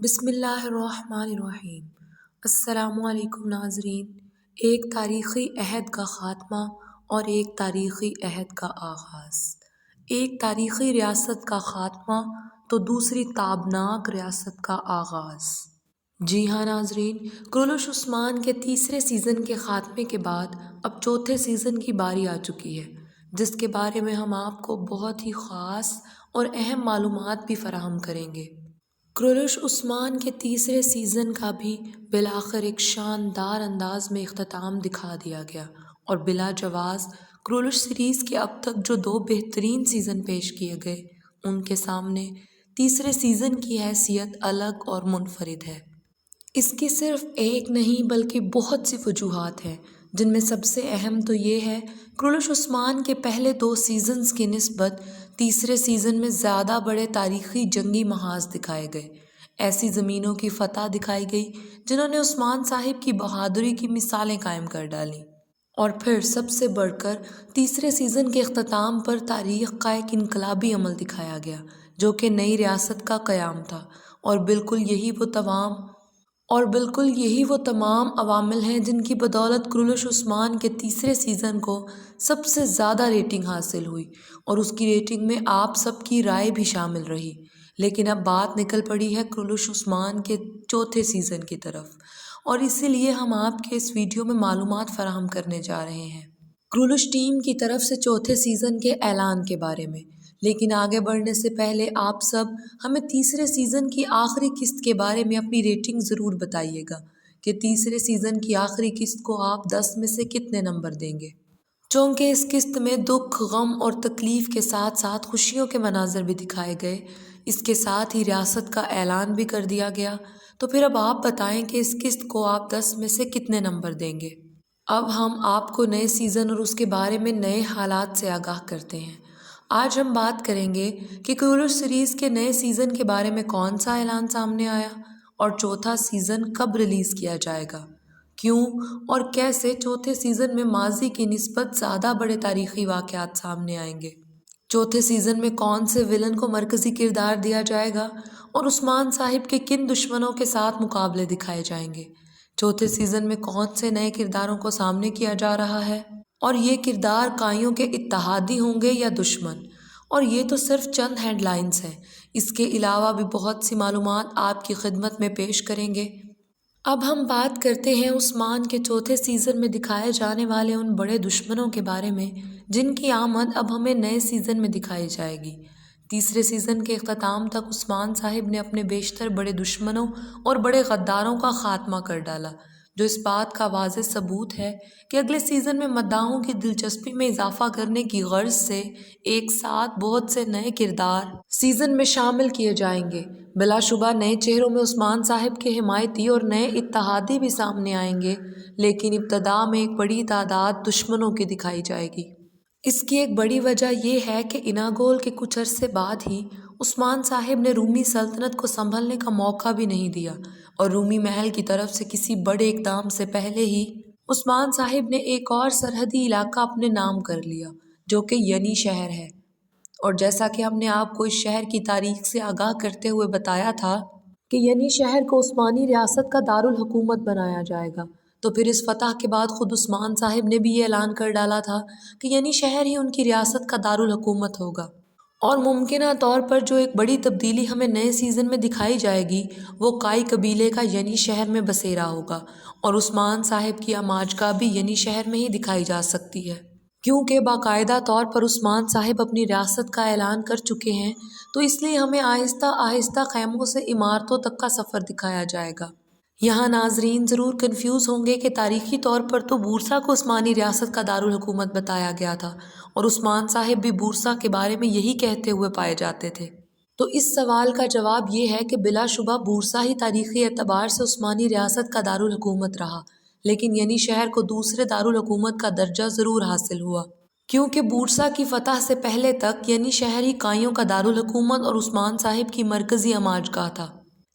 بسم اللہ الرحمن الرحیم۔ السلام علیکم ناظرین۔ ایک تاریخی عہد کا خاتمہ اور ایک تاریخی عہد کا آغاز۔ ایک تاریخی ریاست کا خاتمہ تو دوسری تابناک ریاست کا آغاز۔ جی ہاں ناظرین، کرولوش عثمان کے تیسرے سیزن کے خاتمے کے بعد اب چوتھے سیزن کی باری آ چکی ہے، جس کے بارے میں ہم آپ کو بہت ہی خاص اور اہم معلومات بھی فراہم کریں گے۔ کرولوش عثمان کے تیسرے سیزن کا بھی بالآخر ایک شاندار انداز میں اختتام دکھا دیا گیا اور بلا جواز کرولوش سیریز کے اب تک جو دو بہترین سیزن پیش کیے گئے ان کے سامنے تیسرے سیزن کی حیثیت الگ اور منفرد ہے۔ اس کی صرف ایک نہیں بلکہ بہت سی وجوہات ہیں، جن میں سب سے اہم تو یہ ہے کرولوش عثمان کے پہلے دو سیزنز کی نسبت تیسرے سیزن میں زیادہ بڑے تاریخی جنگی محاذ دکھائے گئے، ایسی زمینوں کی فتح دکھائی گئی جنہوں نے عثمان صاحب کی بہادری کی مثالیں قائم کر ڈالیں، اور پھر سب سے بڑھ کر تیسرے سیزن کے اختتام پر تاریخ کا ایک انقلابی عمل دکھایا گیا جو کہ نئی ریاست کا قیام تھا، اور بالکل یہی وہ تمام عوامل ہیں جن کی بدولت کرولوش عثمان کے تیسرے سیزن کو سب سے زیادہ ریٹنگ حاصل ہوئی، اور اس کی ریٹنگ میں آپ سب کی رائے بھی شامل رہی۔ لیکن اب بات نکل پڑی ہے کرولوش عثمان کے چوتھے سیزن کی طرف، اور اسی لیے ہم آپ کے اس ویڈیو میں معلومات فراہم کرنے جا رہے ہیں کرولوش ٹیم کی طرف سے چوتھے سیزن کے اعلان کے بارے میں۔ لیکن آگے بڑھنے سے پہلے آپ سب ہمیں تیسرے سیزن کی آخری قسط کے بارے میں اپنی ریٹنگ ضرور بتائیے گا کہ تیسرے سیزن کی آخری قسط کو آپ 10 میں سے کتنے نمبر دیں گے۔ چونکہ اس قسط میں دکھ، غم اور تکلیف کے ساتھ ساتھ خوشیوں کے مناظر بھی دکھائے گئے، اس کے ساتھ ہی ریاست کا اعلان بھی کر دیا گیا، تو پھر اب آپ بتائیں کہ اس قسط کو آپ 10 میں سے کتنے نمبر دیں گے۔ اب ہم آپ کو نئے سیزن اور اس کے بارے میں نئے حالات سے آگاہ کرتے ہیں۔ آج ہم بات کریں گے کہ کرولوش سیریز کے نئے سیزن کے بارے میں کون سا اعلان سامنے آیا، اور چوتھا سیزن کب ریلیز کیا جائے گا، کیوں اور کیسے چوتھے سیزن میں ماضی کی نسبت زیادہ بڑے تاریخی واقعات سامنے آئیں گے، چوتھے سیزن میں کون سے ویلن کو مرکزی کردار دیا جائے گا، اور عثمان صاحب کے کن دشمنوں کے ساتھ مقابلے دکھائے جائیں گے، چوتھے سیزن میں کون سے نئے کرداروں کو سامنے کیا جا رہا ہے، اور یہ کردار کائیوں کے اتحادی ہوں گے یا دشمن۔ اور یہ تو صرف چند ہیڈ لائنز ہیں، اس کے علاوہ بھی بہت سی معلومات آپ کی خدمت میں پیش کریں گے۔ اب ہم بات کرتے ہیں عثمان کے چوتھے سیزن میں دکھائے جانے والے ان بڑے دشمنوں کے بارے میں جن کی آمد اب ہمیں نئے سیزن میں دکھائی جائے گی۔ تیسرے سیزن کے اختتام تک عثمان صاحب نے اپنے بیشتر بڑے دشمنوں اور بڑے غداروں کا خاتمہ کر ڈالا، جو اس بات کا واضح ثبوت ہے کہ اگلے سیزن میں مداحوں کی دلچسپی میں اضافہ کرنے کی غرض سے ایک ساتھ بہت سے نئے کردار سیزن میں شامل کیے جائیں گے۔ بلا شبہ نئے چہروں میں عثمان صاحب کے حمایتی اور نئے اتحادی بھی سامنے آئیں گے، لیکن ابتدا میں ایک بڑی تعداد دشمنوں کی دکھائی جائے گی۔ اس کی ایک بڑی وجہ یہ ہے کہ اناگول کے کچھ عرصے بعد ہی عثمان صاحب نے رومی سلطنت کو سنبھلنے کا موقع بھی نہیں دیا، اور رومی محل کی طرف سے کسی بڑے اقدام سے پہلے ہی عثمان صاحب نے ایک اور سرحدی علاقہ اپنے نام کر لیا جو کہ ینی شہر ہے، اور جیسا کہ ہم نے آپ کو اس شہر کی تاریخ سے آگاہ کرتے ہوئے بتایا تھا کہ ینی شہر کو عثمانی ریاست کا دارالحکومت بنایا جائے گا، تو پھر اس فتح کے بعد خود عثمان صاحب نے بھی یہ اعلان کر ڈالا تھا کہ ینی شہر ہی ان کی ریاست کا دارالحکومت ہوگا۔ اور ممکنہ طور پر جو ایک بڑی تبدیلی ہمیں نئے سیزن میں دکھائی جائے گی وہ کائی قبیلے کا ینی شہر میں بسیرا ہوگا، اور عثمان صاحب کی اماجگاہ بھی ینی شہر میں ہی دکھائی جا سکتی ہے، کیونکہ باقاعدہ طور پر عثمان صاحب اپنی ریاست کا اعلان کر چکے ہیں، تو اس لیے ہمیں آہستہ آہستہ خیموں سے عمارتوں تک کا سفر دکھایا جائے گا۔ یہاں ناظرین ضرور کنفیوز ہوں گے کہ تاریخی طور پر تو بورسا کو عثمانی ریاست کا دارالحکومت بتایا گیا تھا، اور عثمان صاحب بھی بورسا کے بارے میں یہی کہتے ہوئے پائے جاتے تھے۔ تو اس سوال کا جواب یہ ہے کہ بلا شبہ بورسا ہی تاریخی اعتبار سے عثمانی ریاست کا دارالحکومت رہا، لیکن ینی شہر کو دوسرے دارالحکومت کا درجہ ضرور حاصل ہوا، کیونکہ بورسا کی فتح سے پہلے تک ینی شہر ہی کائیوں کا دارالحکومت اور عثمان صاحب کی مرکزی اماجگاہ تھا۔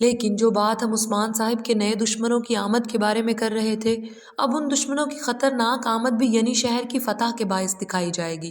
لیکن جو بات ہم عثمان صاحب کے نئے دشمنوں کی آمد کے بارے میں کر رہے تھے، اب ان دشمنوں کی خطرناک آمد بھی ینی شہر کی فتح کے باعث دکھائی جائے گی۔